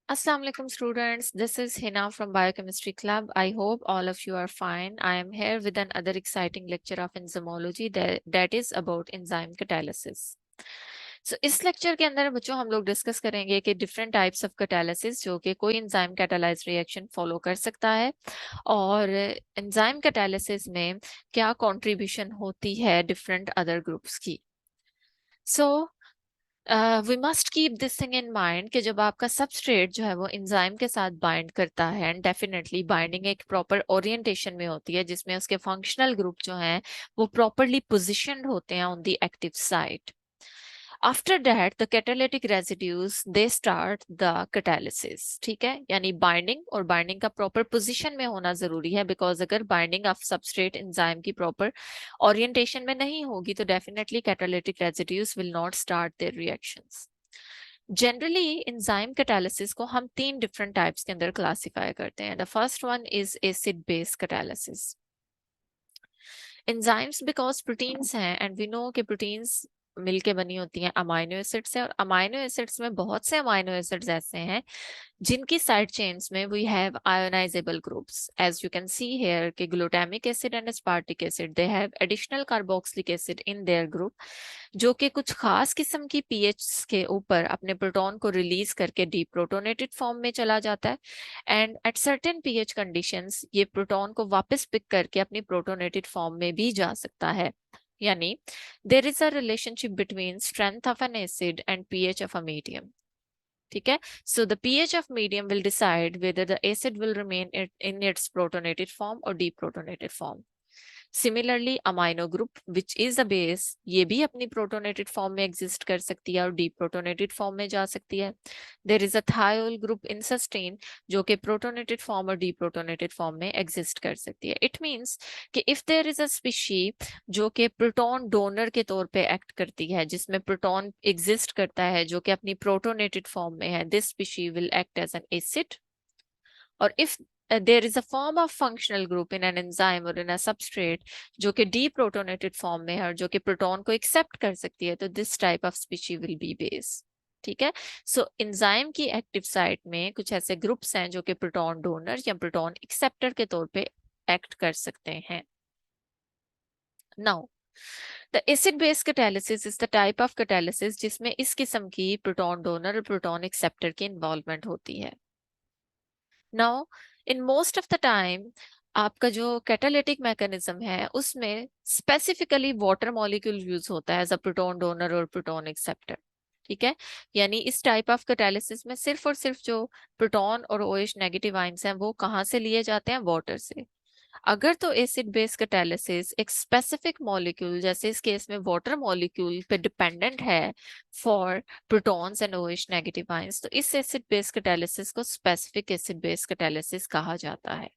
Assalamu alaikum students, this is Hina from Biochemistry Club. I hope all of you are fine. I am here with another exciting lecture of enzymology that is about enzyme catalysis. So इस lecture के अंदर बच्चों हम लोग discuss करेंगे कि different types of catalysis जो कि कोई एंजाइम कैटालाइज रिएक्शन फॉलो कर सकता है और एंजाइम कैटालिसिस में क्या कंट्रीब्यूशन होती है डिफरेंट अदर ग्रुप्स की। So we must keep this thing in mind कि जब आपका सबस्ट्रेट जो है वो एंजाइम के साथ बाइंड करता है एंड डेफिनेटली बाइंडिंग एक प्रॉपर ओरिएंटेशन में होती है जिसमें उसके फंक्शनल ग्रुप जो हैं वो प्रॉपरली पोजिशनड होते हैं on the active site. After that the catalytic residues they start the catalysis. ठीक है, यानी बाइंडिंग और बाइंडिंग का प्रॉपर पोजीशन में होना जरूरी है बिकॉज अगर बाइंडिंग ऑफ सबस्ट्रेट एंजाइम की प्रॉपर ओरिएंटेशन में नहीं होगी तो definitely catalytic residues will not start their reactions. Generally enzyme catalysis को हम तीन डिफरेंट टाइप्स के अंदर क्लासिफाई करते हैं। The first one is acid base catalysis. Enzymes because proteins हैं एंड वी नो कि प्रोटीन्स मिलके बनी होती हैं अमाइनो एसिड से, और अमाइनो एसिड्स में बहुत से अमाइनो एसिड्स ऐसे हैं जिनकी साइड चेन्स में we have ionizable groups as you can see here कि glutamic acid and aspartic acid they have additional carboxylic acid in their group जो कि कुछ खास किस्म की पीएच के ऊपर अपने प्रोटॉन को रिलीज करके डीप्रोटोनेटेड फॉर्म में चला जाता है and at certain pH conditions ये प्रोटॉन को वापस पिक करके अपनी प्रोटोनेटेड फॉर्म में भी जा सकता है। यानी there is a relationship between strength of an acid and pH of a medium. ठीक है, so the pH of medium will decide whether the acid will remain in its protonated form or deprotonated form. Similarly amino group which is a base ये भी अपनी protonated form में exist कर सकती है और डीप्रोटोनेटेड फॉर्म में जा सकती है। There is a thiol group in cysteine जो कि प्रोटोनेटेड फॉर्म और डीप्रोटोनेटेड फॉर्म में एग्जिस्ट कर सकती है। इट मींस कि if there is a species जो कि प्रोटॉन डोनर के तौर पे एक्ट करती है जिसमें प्रोटॉन एग्जिस्ट करता है जो कि अपनी प्रोटोनेटेड फॉर्म में है, this species will act as an acid. और if there is a form of functional group in an enzyme or in a substrate जो कि deprotonated form में है और जो कि प्रोटॉन को एक्सेप्ट कर सकती है तो this type of species will be base। ठीक है, सो एंजाइम की एक्टिव साइट में कुछ ऐसे ग्रुप्स हैं जो कि प्रोटॉन डोनर या प्रोटॉन एक्सेप्टर के तौर पे एक्ट कर सकते हैं। Now the acid base catalysis is the type of catalysis जिसमें इस किस्म की प्रोटॉन डोनर और प्रोटॉन एक्सेप्टर की इन्वॉल्वमेंट होती है। Now in most of the time आपका जो कैटालिटिक मैकेनिज्म है उसमें स्पेसिफिकली वाटर मॉलिक्यूल यूज होता है एज अ प्रोटॉन डोनर और प्रोटॉन एक्सेप्टर। ठीक है, यानी इस टाइप ऑफ कैटालिसिस में सिर्फ और सिर्फ जो प्रोटॉन और ओएच नेगेटिव आयंस हैं वो कहाँ से लिए जाते हैं, वाटर से। अगर तो एसिड बेस कैटालिसिस एक स्पेसिफिक मॉलिक्यूल जैसे इस केस में वाटर मॉलिक्यूल पे डिपेंडेंट है for protons and O H negative ions तो इस एसिड बेस कैटालिसिस को स्पेसिफिक एसिड बेस कैटालिसिस कहा जाता है।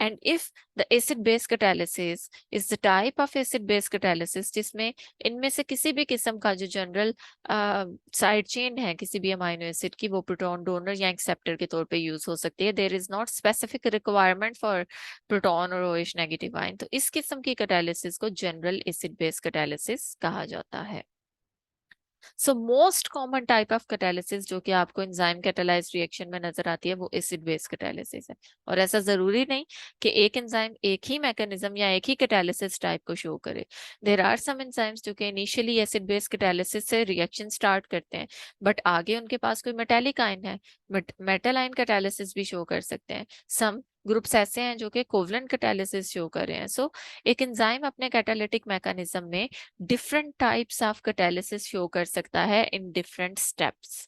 And if the acid base catalysis is the type of acid base catalysis जिसमें इनमें से किसी भी किस्म का जो जनरल साइड चेन है किसी भी अमाइनो एसिड की वो प्रोटॉन डोनर या एक्सेप्टर के तौर पे यूज हो सकती है, there is not specific requirement for proton और ओएच नेगेटिव आयन, तो इस किस्म की कैटालिसिस को जनरल एसिड बेस कैटालिसिस कहा जाता है। So most common type of catalysis जो कि आपको एंजाइम कैटालाइज रिएक्शन में नजर आती है वो एसिड बेस कैटालिसिस है। और ऐसा जरूरी नहीं कि एक एंजाइम एक ही मैकेनिज्म या एक ही कैटालिसिस टाइप को शो करे। देयर आर सम एंजाइम्स जो कि इनिशियली एसिड बेस कैटालिसिस से रिएक्शन स्टार्ट करते हैं बट आगे उनके पास कोई मेटेलिक आयन है, मेटल आयन कैटालिसिस भी शो कर सकते हैं। सम ग्रुप्स ऐसे हैं जो कि कोवलेंट कैटालिसिस शो कर रहे हैं। सो एक एंजाइम अपने कैटालिटिक मैकेनिज्म में different types of catalysis show कर सकता है in different steps.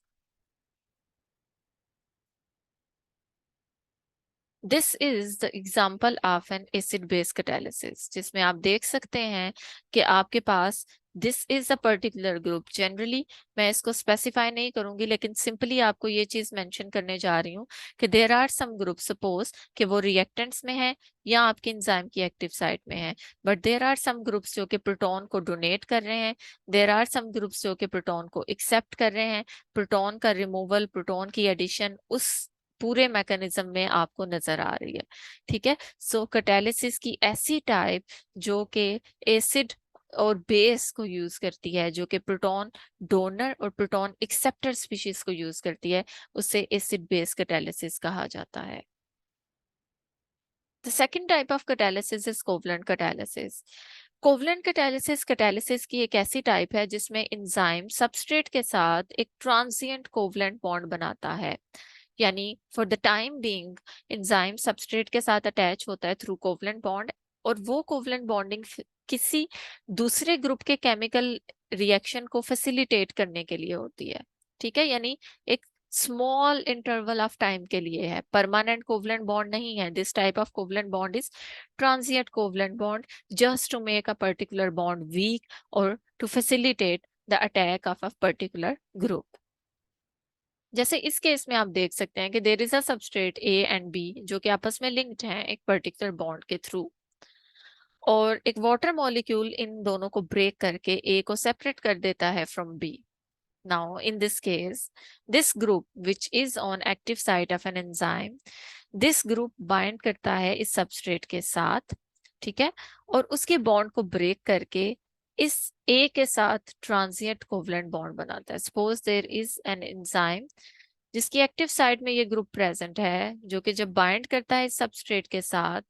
This is the example of an acid base catalysis जिसमें आप देख सकते हैं कि आपके पास this is a particular group. Generally मैं इसको स्पेसिफाई नहीं करूंगी लेकिन सिंपली आपको ये चीज मेंशन करने जा रही हूँ कि there are some group, suppose कि वो रिएक्टेंट्स में है या आपके एंजाइम की एक्टिव साइट में है, but there are some groups जो कि प्रोटॉन को डोनेट कर रहे हैं, देर आर सम ग्रुप्स जो कि प्रोटॉन को एक्सेप्ट कर रहे हैं। प्रोटॉन का रिमूवल, प्रोटॉन की एडिशन उस पूरे मैकेनिज्म में आपको नजर आ रही है। ठीक है, सो कैटालिसिस की ऐसी टाइप जो कि एसिड और बेस को यूज करती है, जो कि प्रोटॉन डोनर और प्रोटॉन एक्सेप्टर स्पीशीज को यूज करती है, उसे एसिड बेस कैटालिसिस कहा जाता है। The second type of catalysis is covalent catalysis. Covalent catalysis catalysis की एक ऐसी टाइप है जिसमें एंजाइम सबस्ट्रेट के साथ एक ट्रांजिएंट कोवलेंट बॉन्ड बनाता है, यानी for the time being enzyme substrate के साथ अटैच होता है थ्रू कोवलेंट बॉन्ड, और वो कोवलेंट बॉन्डिंग किसी दूसरे ग्रुप के केमिकल रिएक्शन को फैसिलिटेट करने के लिए होती है। ठीक है, यानी एक स्मॉल इंटरवल ऑफ टाइम के लिए है, परमानेंट कोवलेंट बॉन्ड नहीं है। This type of covalent bond is transient covalent bond just to make a particular bond weak or to facilitate the attack of a particular group. जैसे इस case में आप देख सकते हैं कि there is a substrate A and B जो कि आपस में लिंक्ड हैं एक पर्टिकुलर बॉन्ड के थ्रू, और एक वाटर मॉलिक्यूल इन दोनों को ब्रेक करके ए को सेपरेट कर देता है from B. Now, in this case, this group which is on active site of an enzyme, this group bind करता है इस substrate के साथ, ठीक है, और उसके बॉन्ड को ब्रेक करके इस A के साथ ट्रांजिएंट कोवलेंट बॉन्ड बनाता है. Suppose there is an enzyme जिसकी एक्टिव साइट में ये ग्रुप प्रेजेंट है, जो कि जब बाइंड करता है इस सबस्ट्रेट के साथ,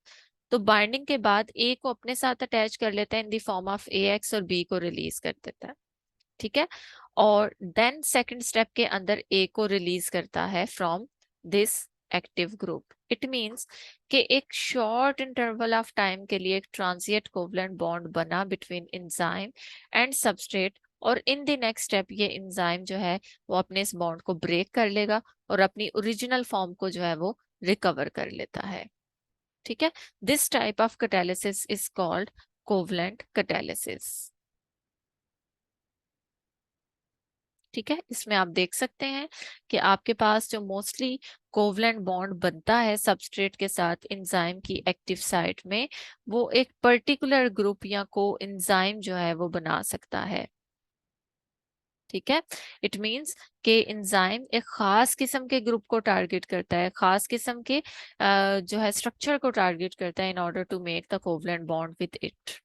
तो बाइंडिंग के बाद ए को अपने साथ अटैच कर लेता है in the form of AX और बी को रिलीज कर देता है. ठीक है, और देन सेकंड स्टेप के अंदर ए को रिलीज करता है from this active group. It means कि एक शॉर्ट इंटरवल ऑफ टाइम के लिए एक ट्रांजिएंट कोवलेंट बॉन्ड बना बिटवीन एंजाइम एंड सबस्ट्रेट, और इन द नेक्स्ट स्टेप ये एंजाइम जो है वो अपने इस बॉन्ड को ब्रेक कर लेगा और अपनी ओरिजिनल फॉर्म को जो है वो रिकवर कर लेता है. ठीक है, this type of catalysis is called covalent catalysis. ठीक है, इसमें आप देख सकते हैं कि आपके पास जो मोस्टली कोवलेंट बॉन्ड बनता है सबस्ट्रेट के साथ एंजाइम की एक्टिव साइट में, वो एक पर्टिकुलर ग्रुप या को एंजाइम जो है वो बना सकता है. ठीक है, इट मींस कि एंजाइम एक खास किस्म के ग्रुप को टारगेट करता है, खास किस्म के जो है स्ट्रक्चर को टारगेट करता है in order to make the covalent bond with it.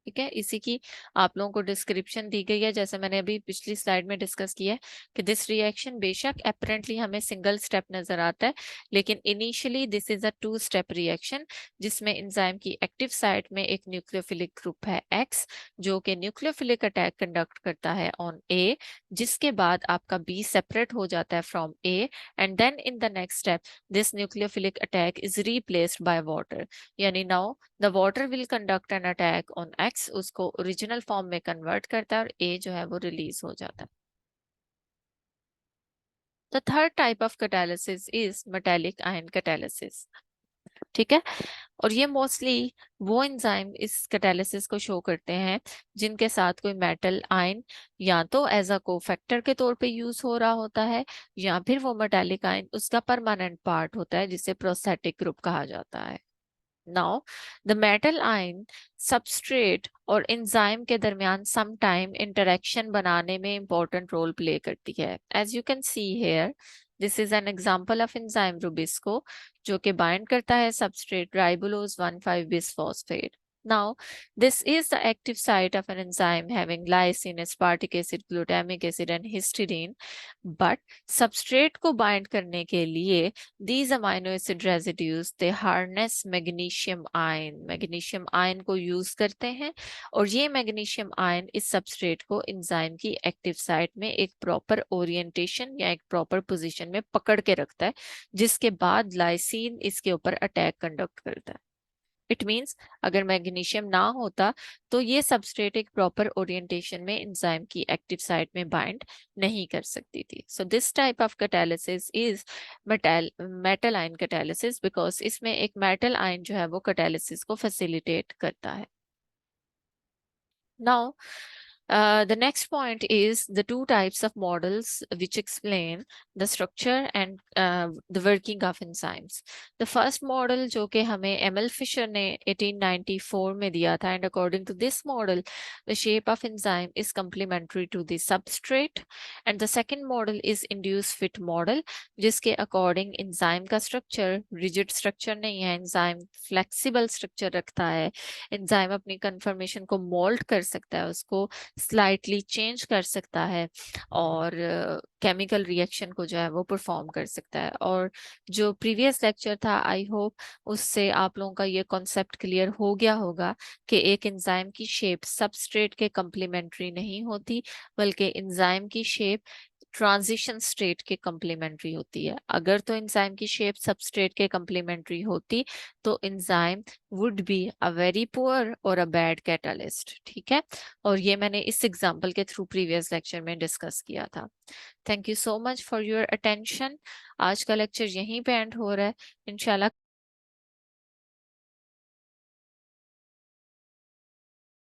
ठीक है, इसी की आप लोगों को डिस्क्रिप्शन दी गई है, जैसे मैंने अभी पिछली स्लाइड में डिस्कस किया है कि दिस रिएक्शन बेशक अपेरेंटली हमें सिंगल स्टेप नजर आता है, लेकिन initially this is a two step reaction जिसमें एंजाइम की एक्टिव साइट में एक न्यूक्लियोफिलिक ग्रुप है X जो कि न्यूक्लियोफिलिक अटैक कंडक्ट करता है ऑन A, जिसके बाद आपका B सेपरेट हो जाता है from A, and then in the next step this nucleophilic attack is replaced by water, यानी now the water will conduct an attack on X, उसको ओरिजिनल फॉर्म में कन्वर्ट करता है और A जो है वो रिलीज हो जाता है. The third type of catalysis is metallic ion catalysis. ठीक है, और ये मोस्टली वो एंजाइम इस कैटालिसिस को शो करते हैं जिनके साथ कोई मेटल आयन या तो एज अ कोफैक्टर के तौर पे यूज हो रहा होता है, या फिर वो मेटालिक आयन उसका परमानेंट पार्ट होता है जिसे प्रोस्थेटिक ग्रुप कहा जाता है. Now, the metal ion substrate और enzyme के दरमियान sometime interaction बनाने में important role play करती है. As you can see here, this is an example of enzyme Rubisco जो कि bind करता है substrate ribulose 1,5-bisphosphate. Now, this is the active site of an enzyme having lysine, aspartic acid, glutamic acid and histidine. But substrate को bind करने के लिए these amino acid residues they harness magnesium ion. Magnesium ion को use करते हैं और ये magnesium ion इस substrate को enzyme की active site में एक proper orientation या एक proper position में पकड़ के रखता है, जिसके बाद lysine इसके ऊपर attack conduct करता है. इट मींस अगर मैग्नीशियम ना होता तो ये सबस्ट्रेट एक प्रॉपर ओरिएंटेशन में एंजाइम की एक्टिव साइट में बाइंड नहीं कर सकती थी. So this type of catalysis is metal ion catalysis because इसमें एक मेटल आयन जो है वो कैटालिसिस को फैसिलिटेट करता है. Now The next point is the two types of models which explain the structure and the working of enzymes. The first model जो कि हमें एमएल फिशर ने 1894 में दिया था, and according to this model the shape of enzyme is complementary to the substrate, and the second model is induced fit model जिसके according enzyme का structure rigid structure नहीं है, enzyme flexible structure रखता है, enzyme अपनी conformation को mold कर सकता है, उसको स्लाइटली चेंज कर सकता है और केमिकल रिएक्शन को जो है वो परफॉर्म कर सकता है। और जो प्रीवियस लेक्चर था, आई होप उससे आप लोगों का ये कॉन्सेप्ट क्लियर हो गया होगा कि एक एंजाइम की शेप सबस्ट्रेट के कम्प्लीमेंट्री नहीं होती, बल्कि एंजाइम की शेप ट्रांजिशन स्टेट के कम्प्लीमेंट्री होती है। अगर तो एंजाइम की शेप सबस्ट्रेट के कम्प्लीमेंट्री होती तो enzyme would be a very poor और अ बैड कैटालिस्ट। ठीक है, और ये मैंने इस एग्जांपल के थ्रू प्रीवियस लेक्चर में डिस्कस किया था। Thank you so much for your attention. आज का लेक्चर यहीं पे एंड हो रहा है। इंशाल्लाह